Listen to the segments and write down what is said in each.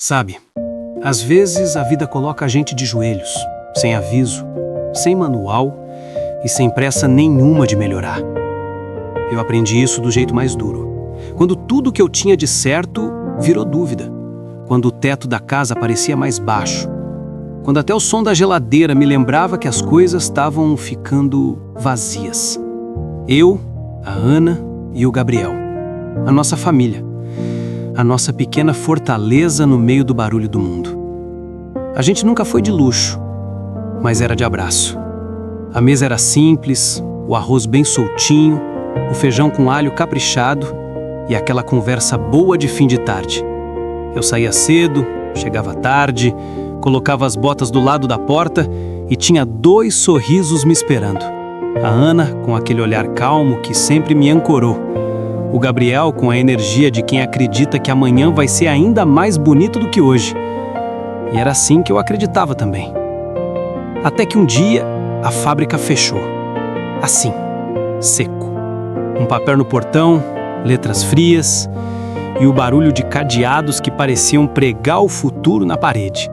Sabe, às vezes a vida coloca a gente de joelhos, sem aviso, sem manual e sem pressa nenhuma de melhorar. Eu aprendi isso do jeito mais duro. Quando tudo que eu tinha de certo virou dúvida. Quando o teto da casa parecia mais baixo. Quando até o som da geladeira me lembrava que as coisas estavam ficando vazias. Eu, a Ana e o Gabriel. A nossa família. A nossa pequena fortaleza no meio do barulho do mundo. A gente nunca foi de luxo, mas era de abraço. A mesa era simples, o arroz bem soltinho, o feijão com alho caprichado e aquela conversa boa de fim de tarde. Eu saía cedo, chegava tarde, colocava as botas do lado da porta e tinha 2 sorrisos me esperando. A Ana, com aquele olhar calmo que sempre me ancorou. O Gabriel, com a energia de quem acredita que amanhã vai ser ainda mais bonito do que hoje. E era assim que eu acreditava também. Até que um dia, a fábrica fechou. Assim, seco. Um papel no portão, letras frias e o barulho de cadeados que pareciam pregar o futuro na parede.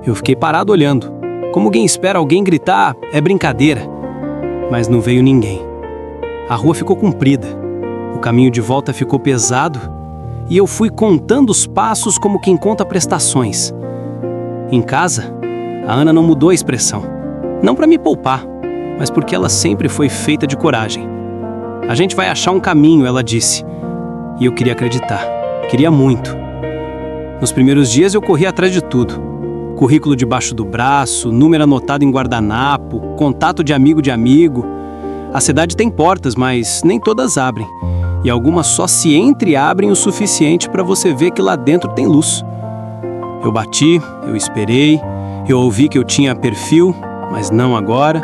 Eu fiquei parado olhando, como quem espera alguém gritar, é brincadeira. Mas não veio ninguém. A rua ficou comprida. O caminho de volta ficou pesado e eu fui contando os passos como quem conta prestações. Em casa, a Ana não mudou a expressão. Não para me poupar, mas porque ela sempre foi feita de coragem. A gente vai achar um caminho, ela disse. E eu queria acreditar. Queria muito. Nos primeiros dias eu corri atrás de tudo. Currículo debaixo do braço, número anotado em guardanapo, contato de amigo. A cidade tem portas, mas nem todas abrem. E algumas só se entreabrem o suficiente para você ver que lá dentro tem luz. Eu bati, eu esperei, eu ouvi que eu tinha perfil, mas não agora.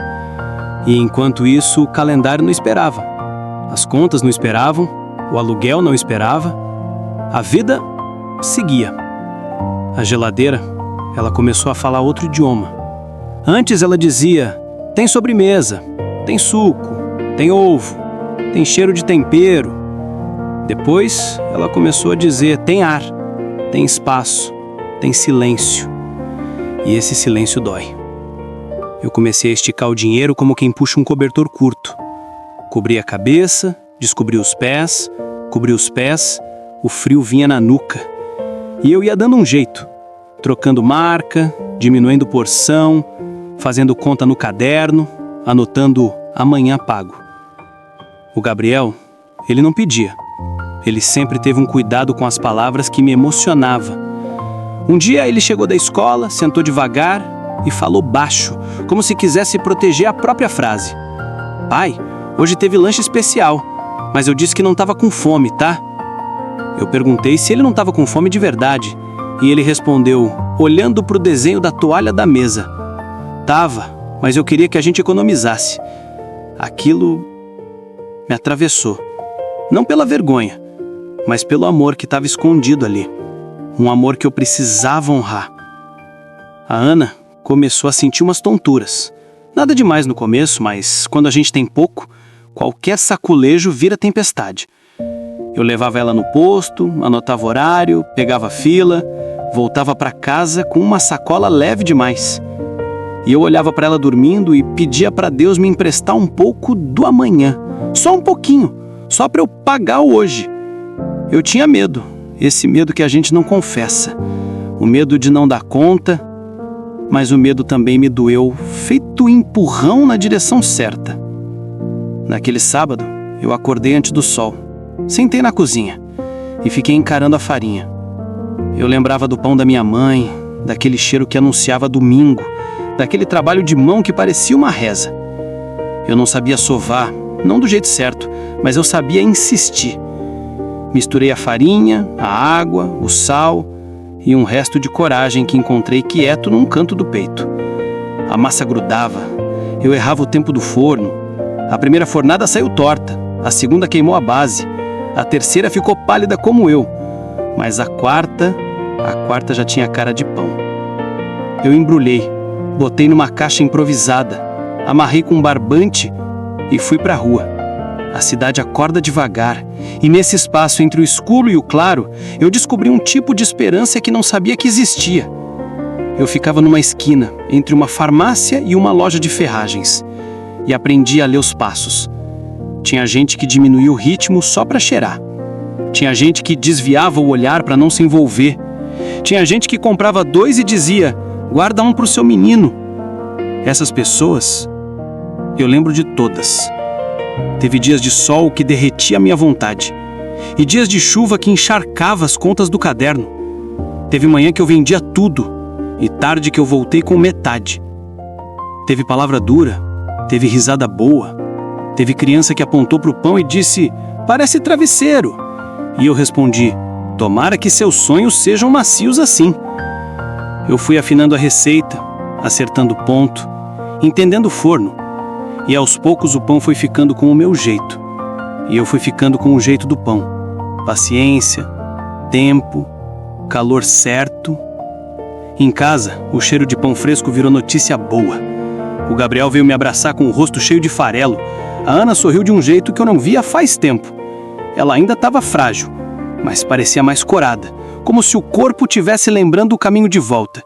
E enquanto isso, o calendário não esperava. As contas não esperavam, o aluguel não esperava. A vida seguia. A geladeira, ela começou a falar outro idioma. Antes ela dizia, tem sobremesa, tem suco, tem ovo, tem cheiro de tempero. Depois, ela começou a dizer, tem ar, tem espaço, tem silêncio. E esse silêncio dói. Eu comecei a esticar o dinheiro como quem puxa um cobertor curto. Cobri a cabeça, descobri os pés, cobri os pés, o frio vinha na nuca. E eu ia dando um jeito, trocando marca, diminuindo porção, fazendo conta no caderno, anotando amanhã pago. O Gabriel, ele não pedia. Ele sempre teve um cuidado com as palavras que me emocionava. Um dia ele chegou da escola, sentou devagar e falou baixo, como se quisesse proteger a própria frase. Pai, hoje teve lanche especial, mas eu disse que não estava com fome, tá? Eu perguntei se ele não estava com fome de verdade e ele respondeu, olhando para o desenho da toalha da mesa. Tava, mas eu queria que a gente economizasse. Aquilo me atravessou. Não pela vergonha, mas pelo amor que estava escondido ali. Um amor que eu precisava honrar. A Ana começou a sentir umas tonturas. Nada demais no começo, mas quando a gente tem pouco, qualquer saculejo vira tempestade. Eu levava ela no posto, anotava horário, pegava fila, voltava para casa com uma sacola leve demais. E eu olhava para ela dormindo e pedia para Deus me emprestar um pouco do amanhã. Só um pouquinho, só para eu pagar o hoje. Eu tinha medo, esse medo que a gente não confessa. O medo de não dar conta, mas o medo também me doeu, feito empurrão na direção certa. Naquele sábado, eu acordei antes do sol. Sentei na cozinha e fiquei encarando a farinha. Eu lembrava do pão da minha mãe, daquele cheiro que anunciava domingo, daquele trabalho de mão que parecia uma reza. Eu não sabia sovar, não do jeito certo, mas eu sabia insistir. Misturei a farinha, a água, o sal e um resto de coragem que encontrei quieto num canto do peito. A massa grudava, eu errava o tempo do forno. A primeira fornada saiu torta, a segunda queimou a base, a terceira ficou pálida como eu, mas a quarta já tinha cara de pão. Eu embrulhei, botei numa caixa improvisada, amarrei com um barbante e fui pra rua. A cidade acorda devagar E nesse espaço entre o escuro e o claro, eu descobri um tipo de esperança que não sabia que existia. Eu ficava numa esquina, entre uma farmácia e uma loja de ferragens, e aprendi a ler os passos. Tinha gente que diminuía o ritmo só para cheirar. Tinha gente que desviava o olhar para não se envolver. Tinha gente que comprava 2 e dizia, guarda um para o seu menino. Essas pessoas, eu lembro de todas. Teve dias de sol que derretia a minha vontade, e dias de chuva que encharcava as contas do caderno. Teve manhã que eu vendia tudo, e tarde que eu voltei com metade. Teve palavra dura, teve risada boa, teve criança que apontou para o pão e disse, parece travesseiro. E eu respondi, tomara que seus sonhos sejam macios assim. Eu fui afinando a receita, acertando o ponto, entendendo o forno. E aos poucos o pão foi ficando com o meu jeito. E eu fui ficando com o jeito do pão. Paciência, tempo, calor certo. Em casa, o cheiro de pão fresco virou notícia boa. O Gabriel veio me abraçar com o rosto cheio de farelo. A Ana sorriu de um jeito que eu não via faz tempo. Ela ainda estava frágil, mas parecia mais corada, como se o corpo tivesse lembrando o caminho de volta.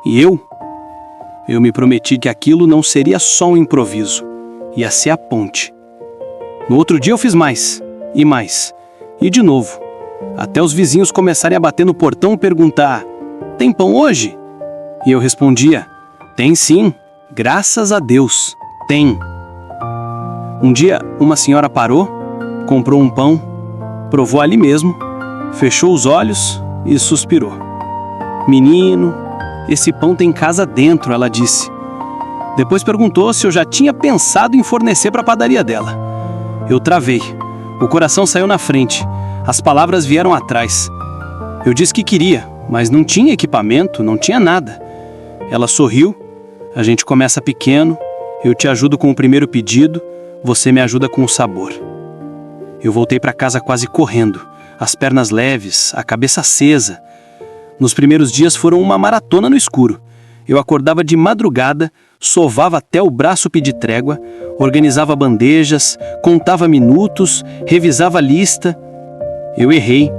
E eu me prometi que aquilo não seria só um improviso. Ia ser a ponte. No outro dia eu fiz mais, e de novo, até os vizinhos começarem a bater no portão e perguntar, tem pão hoje? E eu respondia, tem sim, graças a Deus, tem. Um dia, uma senhora parou, comprou um pão, provou ali mesmo, fechou os olhos e suspirou. Menino, esse pão tem casa dentro, ela disse. Depois perguntou se eu já tinha pensado em fornecer para a padaria dela. Eu travei. O coração saiu na frente. As palavras vieram atrás. Eu disse que queria, mas não tinha equipamento, não tinha nada. Ela sorriu. A gente começa pequeno. Eu te ajudo com o primeiro pedido. Você me ajuda com o sabor. Eu voltei para casa quase correndo. As pernas leves, a cabeça acesa. Nos primeiros dias foram uma maratona no escuro. Eu acordava de madrugada, sovava até o braço pedir trégua, organizava bandejas, contava minutos, revisava a lista. Eu errei,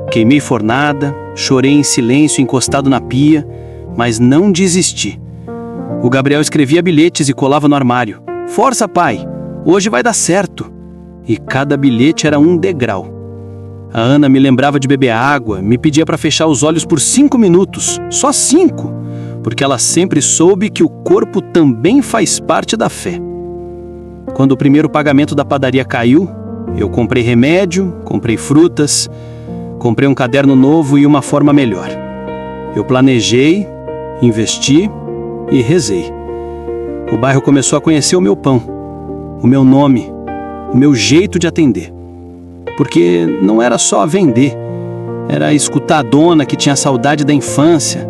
queimei fornada, chorei em silêncio encostado na pia, mas não desisti. O Gabriel escrevia bilhetes e colava no armário. Força, pai! Hoje vai dar certo! E cada bilhete era um degrau. A Ana me lembrava de beber água, me pedia para fechar os olhos por 5 minutos, só 5, porque ela sempre soube que o corpo também faz parte da fé. Quando o primeiro pagamento da padaria caiu, eu comprei remédio, comprei frutas, comprei um caderno novo e uma forma melhor. Eu planejei, investi e rezei. O bairro começou a conhecer o meu pão, o meu nome, o meu jeito de atender. Porque não era só vender, era escutar a dona que tinha saudade da infância,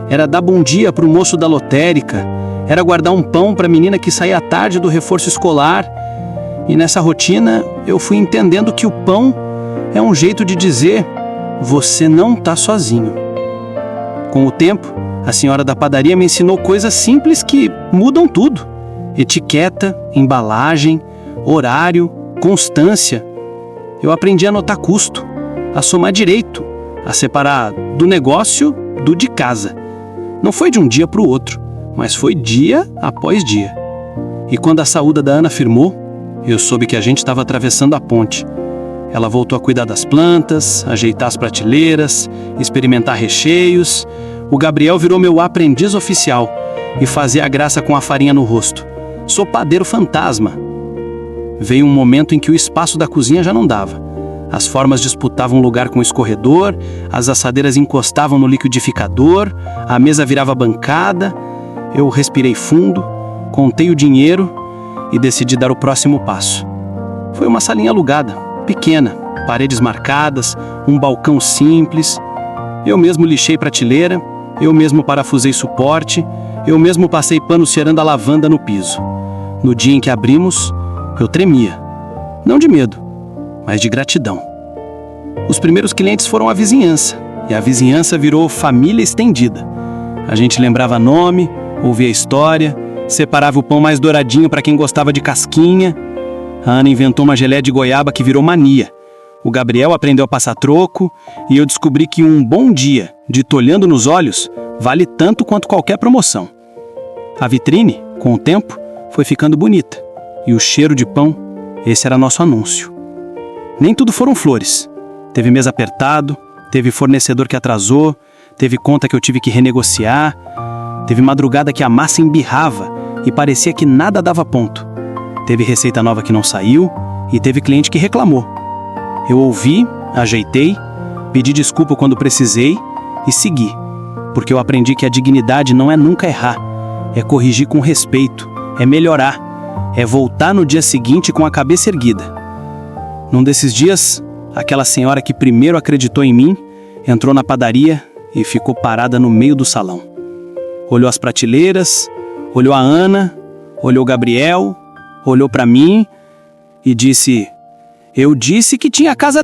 era dar bom dia para o moço da lotérica, era guardar um pão para a menina que saía à tarde do reforço escolar. E nessa rotina eu fui entendendo que o pão é um jeito de dizer, você não está sozinho. Com o tempo, a senhora da padaria me ensinou coisas simples que mudam tudo. Etiqueta, embalagem, horário, constância. Eu aprendi a anotar custo, a somar direito, a separar do negócio do de casa. Não foi de um dia para o outro, mas foi dia após dia. E quando a saúde da Ana firmou, eu soube que a gente estava atravessando a ponte. Ela voltou a cuidar das plantas, ajeitar as prateleiras, experimentar recheios. O Gabriel virou meu aprendiz oficial e fazia a graça com a farinha no rosto. Sou padeiro fantasma. Veio um momento em que o espaço da cozinha já não dava. As formas disputavam lugar com o escorredor, as assadeiras encostavam no liquidificador, a mesa virava bancada. Eu respirei fundo, contei o dinheiro e decidi dar o próximo passo. Foi uma salinha alugada, pequena, paredes marcadas, um balcão simples. Eu mesmo lixei prateleira, eu mesmo parafusei suporte, eu mesmo passei pano cheirando a lavanda no piso. No dia em que abrimos, eu tremia. Não de medo, mas de gratidão. Os primeiros clientes foram a vizinhança, e a vizinhança virou família estendida. A gente lembrava nome, ouvia história, separava o pão mais douradinho para quem gostava de casquinha. A Ana inventou uma geleia de goiaba que virou mania. O Gabriel aprendeu a passar troco e eu descobri que um bom dia, dito olhando nos olhos, vale tanto quanto qualquer promoção. A vitrine, com o tempo, foi ficando bonita e o cheiro de pão, esse era nosso anúncio. Nem tudo foram flores. Teve mês apertado, teve fornecedor que atrasou, teve conta que eu tive que renegociar, teve madrugada que a massa embirrava e parecia que nada dava ponto. Teve receita nova que não saiu e teve cliente que reclamou. Eu ouvi, ajeitei, pedi desculpa quando precisei e segui, porque eu aprendi que a dignidade não é nunca errar, é corrigir com respeito, é melhorar, é voltar no dia seguinte com a cabeça erguida. Num desses dias, aquela senhora que primeiro acreditou em mim, entrou na padaria e ficou parada no meio do salão. Olhou as prateleiras, olhou a Ana, olhou o Gabriel, olhou para mim e disse: "Eu disse que tinha casa..."